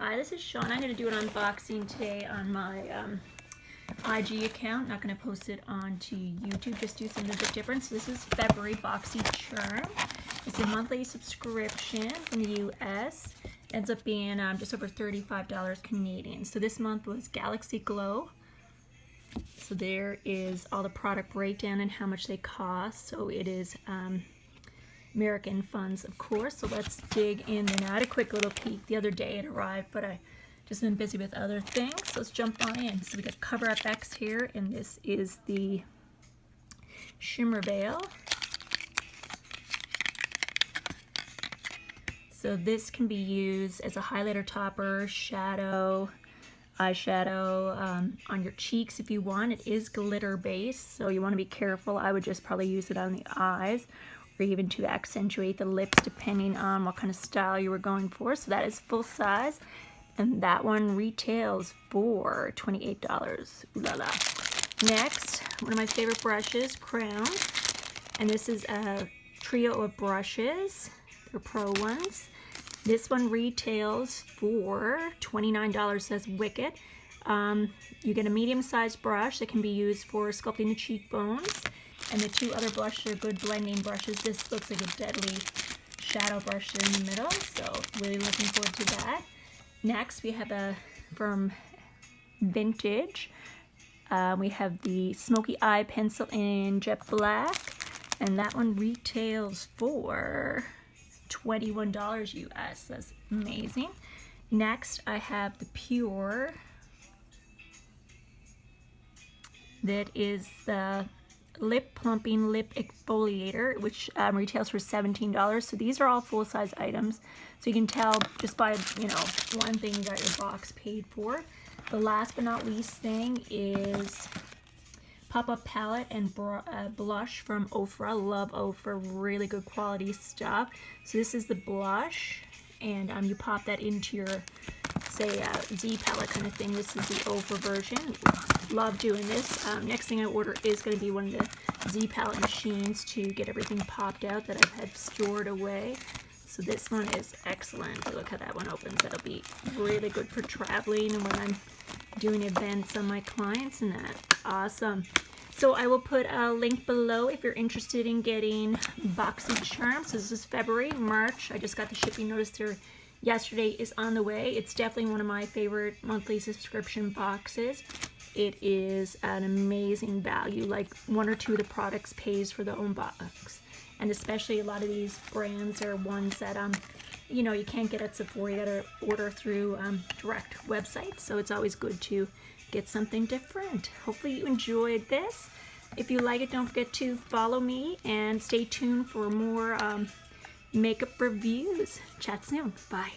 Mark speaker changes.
Speaker 1: Hi, this is Sean. I'm going to do an unboxing today on my IG account. Not going to post it onto YouTube, just do something a bit different. So this is February Boxy Charm. It's a monthly subscription from the US. Ends up being just over $35 Canadian. So this month was Galaxy Glow. So there is all the product breakdown and how much they cost. So it is American funds, of course. So let's dig in and out. A quick little peek. The other day it arrived, but I just been busy with other things. So let's jump on in. So we got Cover FX here, and this is the shimmer veil. So this can be used as a highlighter topper, shadow, eyeshadow on your cheeks if you want. It is glitter based, so you want to be careful. I would just probably use it on the eyes or even to accentuate the lips depending on what kind of style you were going for. So that is full size, and that one retails for $28. Ooh la la. Next, one of my favorite brushes, Crown, and this is a trio of brushes. They're pro ones. This one retails for $29, says Wicked. You get a medium-sized brush that can be used for sculpting the cheekbones. And the two other brushes are good blending brushes. This looks like a deadly shadow brush in the middle, so really looking forward to that. Next, we have from Vintage. We have the Smoky Eye Pencil in Jet Black, and that one retails for $21 US. That's amazing. Next, I have the Pure. That is the Lip Plumping Lip Exfoliator, which retails for $17. So these are all full-size items. So you can tell just by, one thing you got your box paid for. The last but not least thing is Pop-Up Palette and blush from Ofra. Love Ofra, really good quality stuff. So this is the blush, and you pop that into your, say, Z palette kind of thing. This is the Ofra version. Love doing this. Next thing I order is going to be one of the Z palette machines to get everything popped out that I've had stored away. So this one is excellent. Look how that one opens. That'll be really good for traveling and when I'm doing events on my clients and that. Awesome. So I will put a link below if you're interested in getting Boxy Charm. So this is February. March, I just got the shipping notice there yesterday, is on the way. It's definitely one of my favorite monthly subscription boxes. It is an amazing value. Like one or two of the products pays for their own box. And especially a lot of these brands are ones that you can't get at Sephora. You gotta order through direct websites. So it's always good to get something different. Hopefully you enjoyed this. If you like it, don't forget to follow me and stay tuned for more makeup reviews. Chat soon. Bye.